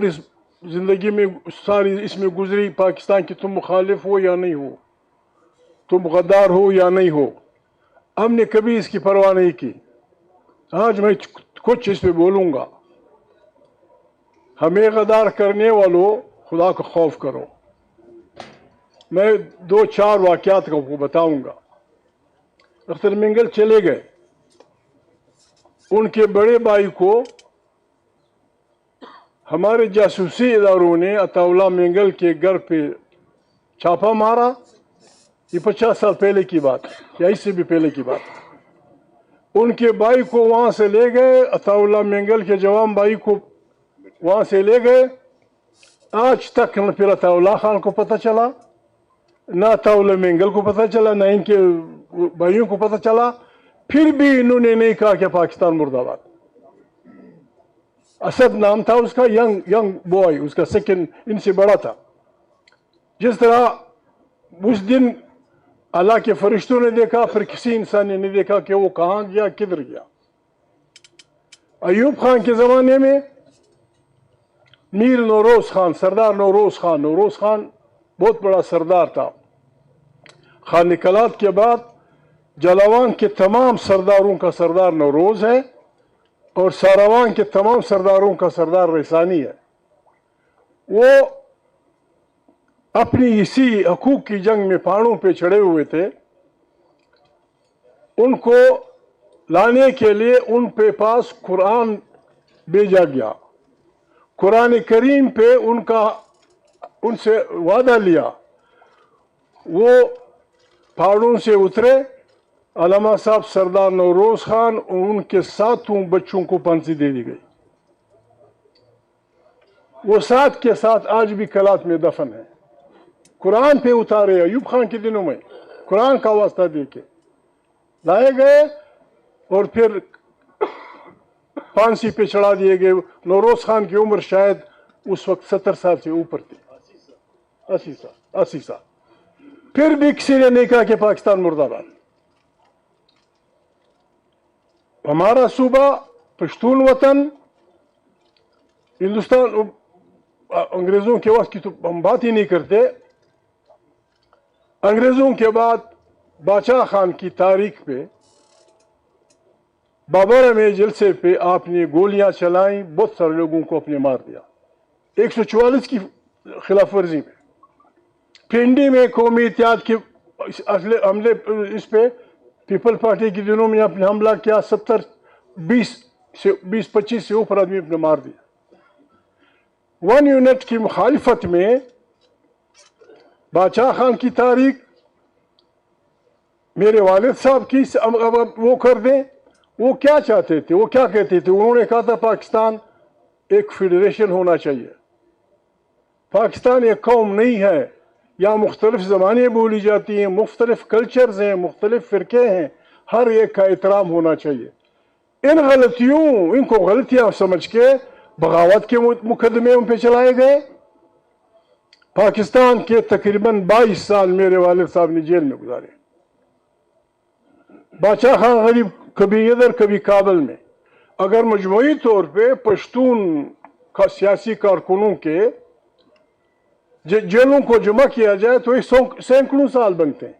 عمر اس زندگی میں ساری اس میں گزری پاکستان کی، تم مخالف ہو یا نہیں ہو، تم غدار ہو یا نہیں ہو، ہم نے کبھی اس کی پرواہ نہیں کی. آج میں کچھ اس پہ بولوں گا. ہمیں غدار کرنے والوں خدا کا خوف کرو. میں 2-4 واقعات کو بتاؤں گا. اختر مینگل چلے گئے، ان کے بڑے بھائی کو ہمارے جاسوسی اداروں نے عطا اللہ مینگل کے گھر پہ چھاپا مارا. یہ 50 سال پہلے کی بات یا اس سے بھی پہلے کی بات. ان کے بھائی کو وہاں سے لے گئے، عطا اللہ مینگل کے جوان بھائی کو وہاں سے لے گئے. آج تک نہ پھر عطا اللہ خان کو پتہ چلا، نہ عطا اللہ مینگل کو پتہ چلا، نہ ان کے بھائیوں کو پتہ چلا. پھر بھی انہوں نے نہیں کہا کہ پاکستان مرد آباد. اسد نام تھا اس کا، ینگ بوائے، اس کا سیکنڈ ان سے بڑا تھا. جس طرح اس دن اللہ کے فرشتوں نے دیکھا، پھر کسی انسان نے نہیں دیکھا کہ وہ کہاں گیا، کدھر گیا. ایوب خان کے زمانے میں میر نوروز خان، سردار نوروز خان بہت بڑا سردار تھا. خان نکلات کے بعد جلاوان کے تمام سرداروں کا سردار نوروز ہے، اور ساروان کے تمام سرداروں کا سردار رسانی ہے. وہ اپنی اسی حقوق کی جنگ میں پہاڑوں پہ چڑھے ہوئے تھے. ان کو لانے کے لیے ان پہ پاس قرآن بھیجا گیا. قرآن کریم پہ ان سے وعدہ لیا. وہ پہاڑوں سے اترے. علامہ صاحب سردار نوروز خان اور ان کے 7 بچوں کو پھانسی دے دی گئی. وہ 7 کے 7 آج بھی کلات میں دفن ہیں. قرآن پہ اتارے ایوب خان کے دنوں میں، قرآن کا واسطہ دے کے لائے گئے اور پھر پھانسی پہ چڑھا دیے گئے. نوروز خان کی عمر شاید اس وقت 70 سال سے اوپر تھی، 80 سال. پھر بھی کسی نے نہیں کہا کہ پاکستان مرد آباد. ہمارا صوبہ پشتون وطن، ہندوستان، انگریزوں کے وقت کی تو ہم بات ہی نہیں کرتے. انگریزوں کے بعد باچا خان کی تاریخ پہ، بابر میں جلسے پہ آپ نے گولیاں چلائیں، بہت سارے لوگوں کو اپنے مار دیا. 144 کی خلاف ورزی میں. پنڈی میں قومی اتحاد کے حملے اس پہ پیپل پارٹی کے دنوں میں اپنے حملہ کیا. 20-25 سے اوپر آدمی اپنے مار دیا. 1 یونٹ کی مخالفت میں باچا خان کی تاریخ، میرے والد صاحب کی وہ کر دیں. وہ کیا چاہتے تھے، وہ کیا کہتے تھے؟ انہوں نے کہا تھا پاکستان ایک فیڈریشن ہونا چاہیے. پاکستان ایک قوم نہیں ہے. یہاں مختلف زبانیں بولی جاتی ہیں، مختلف کلچرز ہیں، مختلف فرقے ہیں، ہر ایک کا احترام ہونا چاہیے. ان کو غلطیاں سمجھ کے بغاوت کے مقدمے ان پہ چلائے گئے. پاکستان کے تقریباً 22 سال میرے والد صاحب نے جیل میں گزارے. باچا خان غریب کبھی ادھر کبھی کابل میں. اگر مجموعی طور پہ پشتون سیاسی کارکنوں کے جیلوں کو جمع کیا جائے تو یہ 100 سال بنتے ہیں.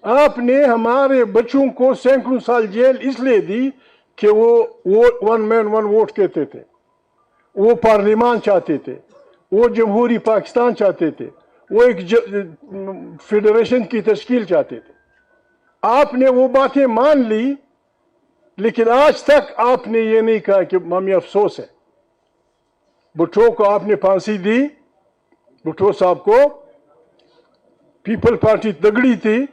آپ نے ہمارے بچوں کو 100 سال جیل اس لیے دی کہ وہ 1 مین 1 ووٹ کہتے تھے، وہ پارلیمان چاہتے تھے، وہ جمہوری پاکستان چاہتے تھے، وہ ایک فیڈریشن کی تشکیل چاہتے تھے. آپ نے وہ باتیں مان لی، لیکن آج تک آپ نے یہ نہیں کہا کہ ہمیں افسوس ہے. بھٹو کو آپ نے پھانسی دی. بھٹو صاحب کو پیپل پارٹی تگڑی تھی،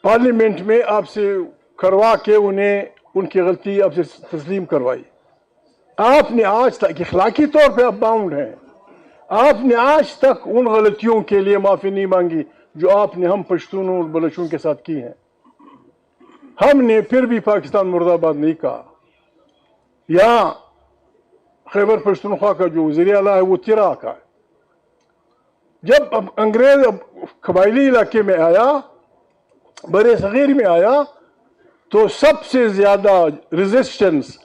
پارلیمنٹ میں آپ سے کروا کے انہیں ان کی غلطی آپ سے تسلیم کروائی. آپ نے آج تک اخلاقی طور پہ آپ باؤنڈ ہیں. آپ نے آج تک ان غلطیوں کے لیے معافی نہیں مانگی جو آپ نے ہم پشتونوں اور بلوچوں کے ساتھ کی ہیں. ہم نے پھر بھی پاکستان مرد آباد نہیں کہا. یہاں خیبر پختونخوا کا جو وزیر اعلیٰ ہے وہ تیرا کا ہے. جب انگریز قبائلی علاقے میں آیا، برے صغیر میں آیا، تو سب سے زیادہ ریزسٹنس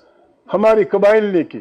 ہماری قبائل نے کی.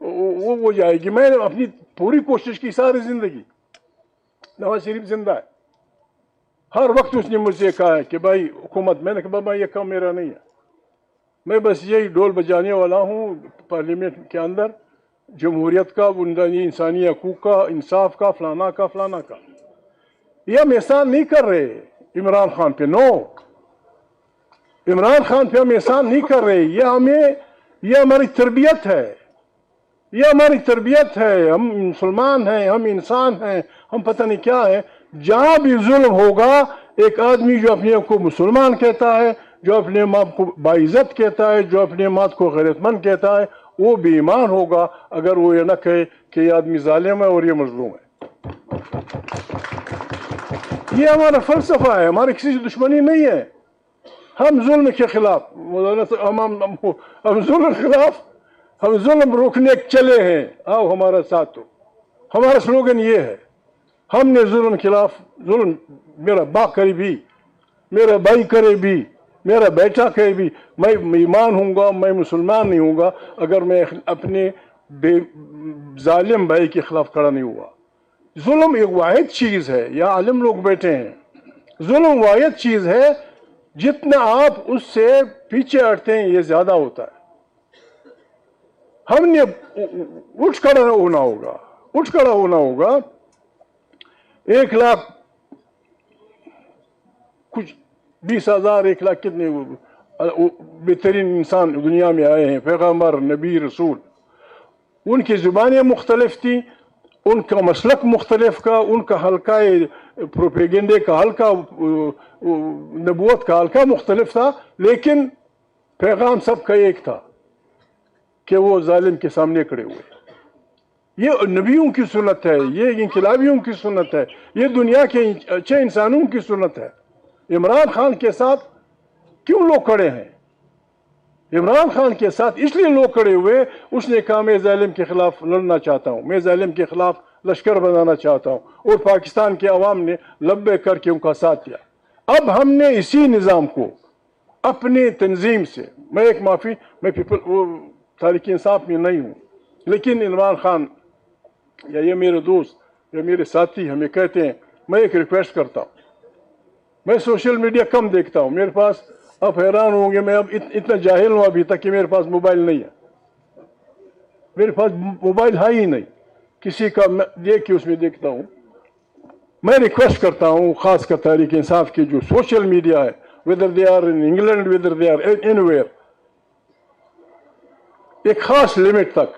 وہ ہو جائے گی. میں نے اپنی پوری کوشش کی ساری زندگی. نواز شریف زندہ ہے. ہر وقت اس نے مجھ سے کہا ہے کہ بھائی حکومت. میں نے کہا بابا یہ کام میرا نہیں ہے, میں بس یہی ڈول بجانے والا ہوں پارلیمنٹ کے اندر, جمہوریت کا, انسانی حقوق کا, انصاف کا, فلانا کا فلانا کا. یہ ہم احسان نہیں کر رہے عمران خان پہ. نو, عمران خان پہ ہم احسان نہیں کر رہے. یہ ہماری تربیت ہے, یہ ہماری تربیت ہے. ہم مسلمان ہیں, ہم انسان ہیں, ہم پتہ نہیں کیا ہے. جہاں بھی ظلم ہوگا, ایک آدمی جو اپنے آپ کو مسلمان کہتا ہے, جو اپنے ماں کو باعزت کہتا ہے, جو اپنے ماں کو غیرت مند کہتا ہے, وہ بے ایمان ہوگا اگر وہ یہ نہ کہے کہ یہ آدمی ظالم ہے اور یہ مظلوم ہے. یہ ہمارا فلسفہ ہے, ہماری کسی سے دشمنی نہیں ہے. ہم ظلم کے خلاف, ہم ظلم کے خلاف, ہم ظلم روکنے چلے ہیں. آؤ ہمارا ساتھ ہو. ہمارا سلوگن یہ ہے, ہم نے ظلم کے خلاف, ظلم میرا باپ کرے بھی, میرا بھائی کرے بھی, میرا بیٹا کرے بھی, میں ایمان ہوں گا, میں مسلمان نہیں ہوں گا اگر میں اپنے ظالم بھائی کے خلاف کھڑا نہیں ہوا. ظلم ایک واحد چیز ہے, یا عالم لوگ بیٹھے ہیں, ظلم واحد چیز ہے, جتنا آپ اس سے پیچھے ہٹتے ہیں یہ زیادہ ہوتا ہے. ہم نے اٹھ کھڑا ہونا ہوگا, اٹھ کھڑا ہونا ہوگا. 1,00,000 کچھ 20,000 1,00,000 کتنے بہترین انسان دنیا میں آئے ہیں, پیغمبر, نبی, رسول. ان کی زبانیں مختلف تھیں, ان کا مسلک مختلف کا, ان کا حلقہ پروپیگنڈے کا حلقہ, نبوت کا حلقہ مختلف تھا, لیکن پیغام سب کا ایک تھا کہ وہ ظالم کے سامنے کھڑے ہوئے. یہ نبیوں کی سنت ہے, یہ انقلابیوں کی سنت ہے, یہ دنیا کے اچھے انسانوں کی سنت ہے. عمران خان کے ساتھ کیوں لوگ کھڑے ہیں؟ عمران خان کے ساتھ اس لیے لوگ کھڑے ہوئے, اس نے کہا میں ظالم کے خلاف لڑنا چاہتا ہوں, میں ظالم کے خلاف لشکر بنانا چاہتا ہوں, اور پاکستان کے عوام نے لبے کر کے ان کا ساتھ دیا. اب ہم نے اسی نظام کو اپنے تنظیم سے, میں ایک معافی, میں تحریک انصاف میں نہیں ہوں, لیکن عمران خان یا یہ میرے دوست یا میرے ساتھی ہمیں کہتے ہیں, میں ایک ریکویسٹ کرتا ہوں. میں سوشل میڈیا کم دیکھتا ہوں, میرے پاس, آپ حیران ہوں گے, میں اب اتنا جاہل ہوں ابھی تک کہ میرے پاس موبائل نہیں ہے. میرے پاس موبائل ہے ہی نہیں, کسی کا دیکھ کے اس میں دیکھتا ہوں. میں ریکویسٹ کرتا ہوں خاص کر تحریک انصاف کی جو سوشل میڈیا ہے, whether they are in England, whether they are anywhere, ایک خاص لمٹ تک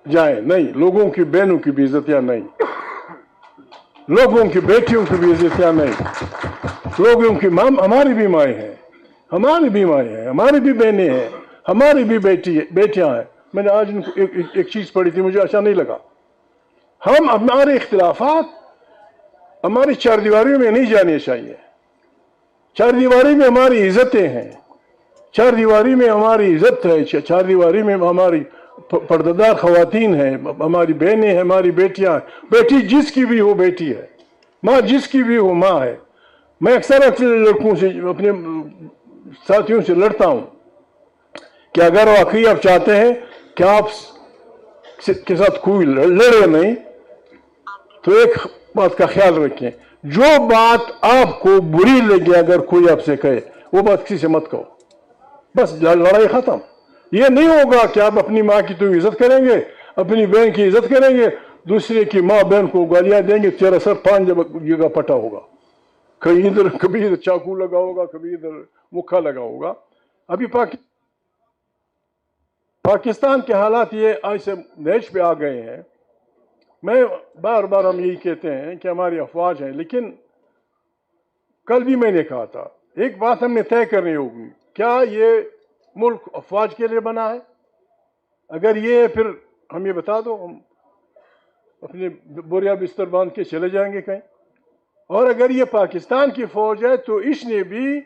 جائیں. نہیں, لوگوں کی بہنوں کی بھی عزتیاں نہیں, لوگوں کی بیٹیوں کی بھی عزتیاں نہیں, لوگوں کی ہماری بھی مائیں ہیں, ہماری بھی مائیں ہیں, ہماری بھی بہنیں ہیں, ہماری بھی بیٹیاں ہیں. میں نے آج ان کو ایک چیز پڑھی تھی, مجھے اچھا نہیں لگا. ہم ہمارے اختلافات ہماری چار دیواریوں میں نہیں جانے چاہیے. چار دیواری میں ہماری عزتیں ہیں, چار دیواری میں ہماری عزت ہے, چار دیواری میں ہماری پردہ خواتین ہیں, ہماری بہنیں ہیں, ہماری بیٹیاں ہیں. بیٹی جس کی بھی ہو بیٹی ہے, ماں جس کی بھی ہو ماں ہے. میں اکثر لڑکوں سے, اپنے ساتھیوں سے لڑتا ہوں کہ اگر واقعی آپ چاہتے ہیں کہ آپ کے ساتھ کوئی لڑے نہیں, تو ایک بات کا خیال رکھیں, جو بات آپ کو بری لگے اگر کوئی آپ سے کہے, وہ بات کسی سے مت کہو, بس لڑائی ختم. یہ نہیں ہوگا کہ آپ اپنی ماں کی تو عزت کریں گے, اپنی بہن کی عزت کریں گے, دوسرے کی ماں بہن کو گالیاں دیں گے, تیرا سر 5 جگہ پٹا ہوگا, کہیں ادھر, کبھی ادھر چاقو لگا ہوگا, کبھی ادھر مکھا لگا ہوگا. ابھی پاکستان کے حالات یہ ایسے نیچ پہ آ گئے ہیں. میں بار بار ہم یہی کہتے ہیں کہ ہماری افواج ہیں, لیکن کل بھی میں نے کہا تھا, ایک بات ہم نے طے کرنی ہوگی, کیا یہ ملک افواج کے لیے بنا ہے؟ اگر یہ, پھر ہم یہ بتا دو, ہم اپنے بوریا بستر باندھ کے چلے جائیں گے کہیں. اور اگر یہ پاکستان کی فوج ہے تو اس نے بھی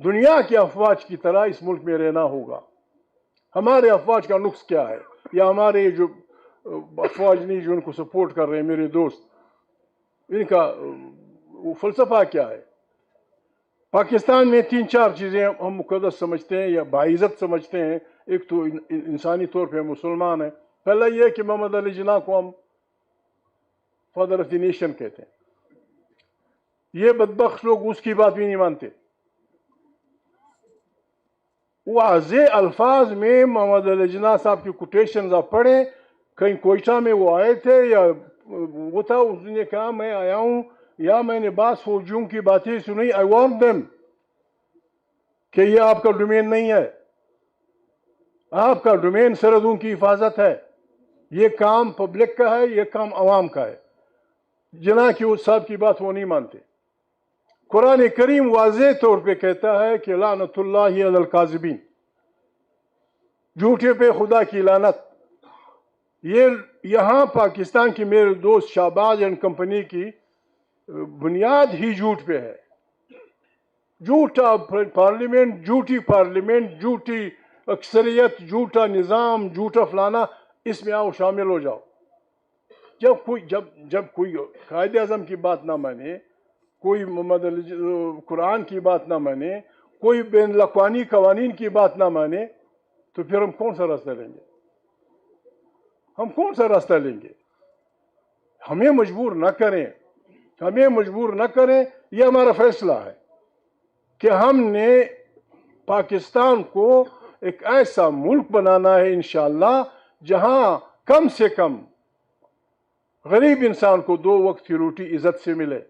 دنیا کی افواج کی طرح اس ملک میں رہنا ہوگا. ہمارے افواج کا نقص کیا ہے, یا ہمارے جو افواج نہیں جو ان کو سپورٹ کر رہے ہیں میرے دوست, ان کا وہ فلسفہ کیا ہے؟ پاکستان میں 3-4 چیزیں ہم مقدس سمجھتے ہیں یا باعزت سمجھتے ہیں. ایک تو انسانی طور پہ مسلمان ہیں, پہلا یہ کہ محمد علی جناح کو ہم فادر آف دی نیشن کہتے ہیں. یہ بدبخت لوگ اس کی بات بھی نہیں مانتے. واضح الفاظ میں محمد علی جناح صاحب کی کوٹیشنز آپ پڑھیں. کہیں کوئٹہ میں وہ آئے تھے یا وہ تھا, اس نے کہا میں آیا ہوں یا میں نے بعض فوجیوں کی باتیں سنی, آئی وارن دیم کہ یہ آپ کا ڈومین نہیں ہے. آپ کا ڈومین سرحدوں کی حفاظت ہے. یہ کام پبلک کا ہے, یہ کام عوام کا ہے. جناح کی اس صاحب کی بات وہ نہیں مانتے. قرآن کریم واضح طور پہ کہتا ہے کہ لعنت اللہ علی الکاذبین, جھوٹے پہ خدا کی لعنت. یہ یہاں پاکستان کی میرے دوست شہباز اینڈ کمپنی کی بنیاد ہی جھوٹ پہ ہے. جھوٹا پارلیمنٹ, جھوٹی پارلیمنٹ, جھوٹی اکثریت, جھوٹا نظام, جھوٹا فلانا, اس میں آؤ شامل ہو جاؤ. جب کوئی قائد اعظم کی بات نہ مانے, کوئی محمد علی قرآن کی بات نہ مانے, کوئی بین الاقوامی قوانین کی بات نہ مانے, تو پھر ہم کون سا راستہ لیں گے؟ ہم کون سا راستہ لیں گے؟ ہمیں مجبور نہ کریں, ہمیں مجبور نہ کریں. یہ ہمارا فیصلہ ہے کہ ہم نے پاکستان کو ایک ایسا ملک بنانا ہے انشاءاللہ جہاں کم سے کم غریب انسان کو 2 وقت کی روٹی عزت سے ملے.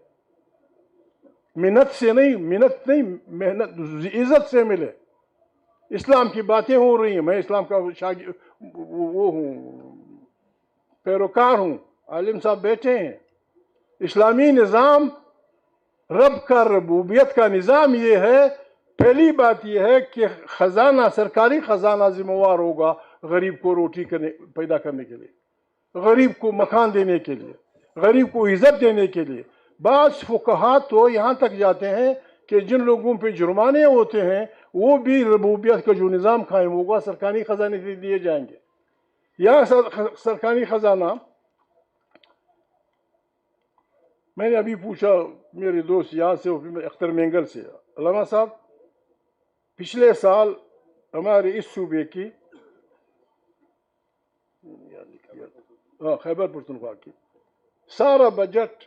منت سے نہیں, محنت عزت سے ملے. اسلام کی باتیں ہو رہی ہیں, میں اسلام کا وہ ہوں, پیروکار ہوں. عالم صاحب بیٹھے ہیں. اسلامی نظام, رب کا ربوبیت کا نظام یہ ہے, پہلی بات یہ ہے کہ خزانہ, سرکاری خزانہ ذمہ وار ہوگا غریب کو روٹی پیدا کرنے کے لیے, غریب کو مکان دینے کے لیے, غریب کو عزت دینے کے لیے. بعض فقہا تو یہاں تک جاتے ہیں کہ جن لوگوں پہ جرمانے ہوتے ہیں وہ بھی ربوبیت کا جو نظام قائم ہوگا سرکاری خزانے سے دیے جائیں گے. یا سرکاری خزانہ, میں نے ابھی پوچھا میرے دوست یہاں سے اختر مینگل سے, علامہ صاحب پچھلے سال ہمارے اس صوبے کی خیبر پختونخوا کی سارا بجٹ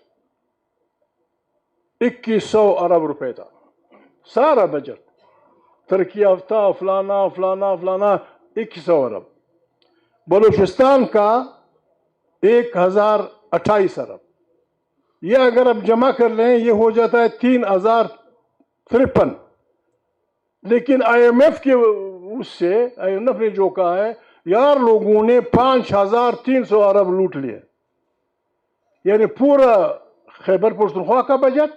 2100 ارب روپے تھا. سارا بجٹ ترقی یافتہ فلانا فلانا فلانا 2100 ارب. بلوچستان کا 1028 ارب. یہ اگر اب جمع کر لیں یہ ہو جاتا ہے 3053. لیکن آئی ایم ایف کے اس سے آئی ایم ایف نے جو کہا ہے یار لوگوں نے 5300 ارب لوٹ لیے. یعنی پورا خیبر پختونخوا کا بجٹ,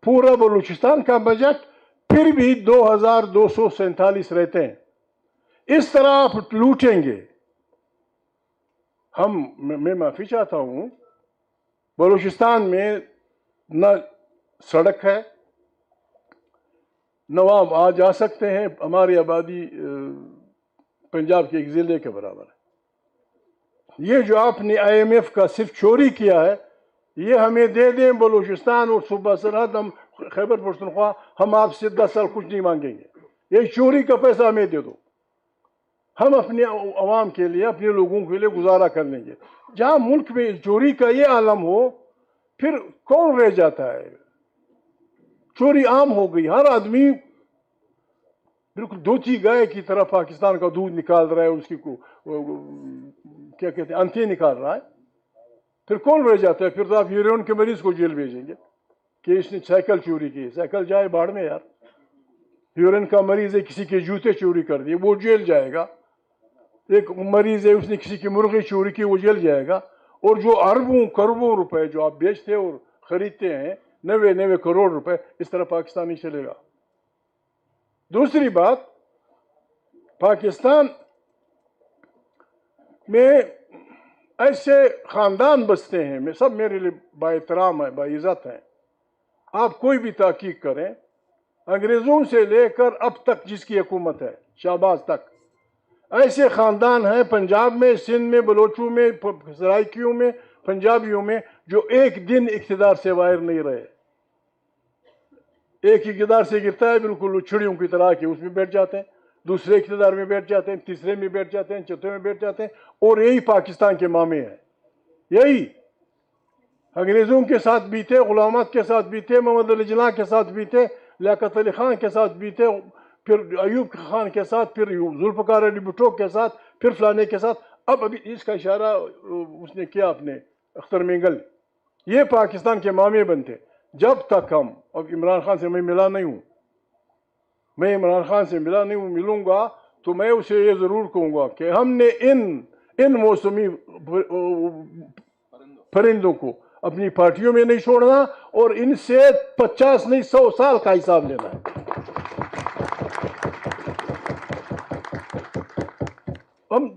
پورا بلوچستان کا بجٹ, پھر بھی 2247 رہتے ہیں. اس طرح آپ لوٹیں گے. میں معافی چاہتا ہوں, بلوچستان میں نہ سڑک ہے, نواب آ جا سکتے ہیں, ہماری آبادی پنجاب کے ایک ضلع کے برابر ہے. یہ جو آپ نے آئی ایم ایف کا صرف چوری کیا ہے, یہ ہمیں دے دیں بلوچستان اور صوبہ سرحد, ہم خیبر پختونخوا, ہم آپ سے 10 سال کچھ نہیں مانگیں گے. یہ چوری کا پیسہ ہمیں دے دو, ہم اپنے عوام کے لیے, اپنے لوگوں کے لیے گزارا کر لیں گے. جہاں ملک میں چوری کا یہ عالم ہو, پھر کون رہ جاتا ہے؟ چوری عام ہو گئی. ہر آدمی بالکل دھوتی گائے کی طرح پاکستان کا دودھ نکال رہا ہے, اس کی کیا کہتے ہیں انتیں نکال رہا ہے. پھر کون رہ جاتا ہے؟ پھر تو آپ ہیروئن کے مریض کو جیل بھیجیں گے کہ اس نے سائیکل چوری کی. سائیکل جائے باڑ میں یار. ہیروئن کا مریض ہے, کسی کے جوتے چوری کر دیے, وہ جیل جائے گا. ایک مریض ہے, اس نے کسی کی مرغی چوری کی, وہ جیل جائے گا. اور جو اربوں کروڑوں روپے جو آپ بیچتے اور خریدتے ہیں, 90 کروڑ روپے, اس طرح پاکستان نہیں چلے گا. دوسری بات, پاکستان میں ایسے خاندان بستے ہیں, میں سب میرے لیے با احترام ہیں, با عزت ہیں. آپ کوئی بھی تحقیق کریں, انگریزوں سے لے کر اب تک جس کی حکومت ہے, شہباز تک, ایسے خاندان ہیں پنجاب میں, سندھ میں, بلوچوں میں, سرائکیوں میں, پنجابیوں میں, جو ایک دن اقتدار سے باہر نہیں رہے. ایک اقتدار سے گرتا ہے بالکل چھڑیوں کی طرح کے, اس میں بیٹھ جاتے ہیں. دوسرے اقتدار میں بیٹھ جاتے ہیں، تیسرے میں بیٹھ جاتے ہیں، چوتھے میں بیٹھ جاتے ہیں، اور یہی پاکستان کے معاملے ہیں. یہی انگریزوں کے ساتھ بھی تھے، غلامات کے ساتھ بھی تھے، محمد علی جناح کے ساتھ بھی تھے، لیاقت علی خان کے ساتھ بھی تھے، پھر ایوب خان کے ساتھ، پھر ذوالفقار علی بھٹو کے ساتھ، پھر فلانے کے ساتھ. اب ابھی اس کا اشارہ اس نے کیا اپنے اختر مینگل. یہ پاکستان کے معاملے بنتے. جب تک ہم، اب عمران خان سے میں ملا نہیں ہوں، میں عمران خان سے ملا نہیں ہوں، ملوں گا تو میں اسے یہ ضرور کہوں گا کہ ہم نے ان موسمی پرندوں کو اپنی پارٹیوں میں نہیں چھوڑنا، اور ان سے 50 نہیں 100 سال کا حساب لینا ہے. ہم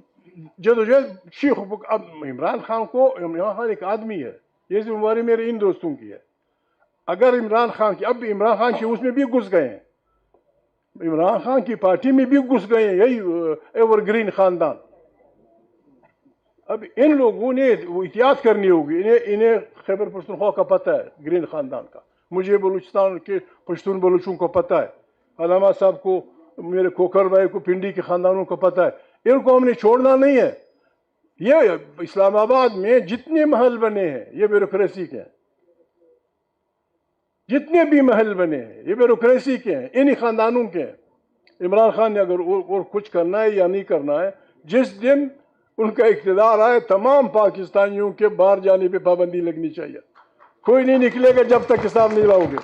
جدوجہد شیخ اب عمران خان ایک آدمی ہے، یہ ذمہ داری میرے ان دوستوں کی ہے. اگر عمران خان کی، اب عمران خان کی اس میں بھی گھس گئے ہیں، عمران خان کی پارٹی میں بھی گھس گئے ہیں یہی ایور گرین خاندان. اب ان لوگوں نے احتیاط کرنی ہوگی. انہیں خیبر پختونخوا کا پتہ ہے، گرین خاندان کا. مجھے بلوچستان کے پشتون بلوچوں کو پتہ ہے، علامہ صاحب کو، میرے کوکر بھائی کو، پنڈی کے خاندانوں کو پتہ ہے. ان کو ہم نے چھوڑنا نہیں ہے. یہ اسلام آباد میں جتنے محل بنے ہیں یہ بیوروکریسی کے ہیں، جتنے بھی محل بنے ہیں یہ بیوروکریسی کے ہیں، انہی خاندانوں کے ہیں. عمران خان نے اگر اور کچھ کرنا ہے یا نہیں کرنا ہے، جس دن ان کا اقتدار آئے تمام پاکستانیوں کے باہر جانے پہ پابندی لگنی چاہیے. کوئی نہیں نکلے گا جب تک حساب نہیں لاؤ گے.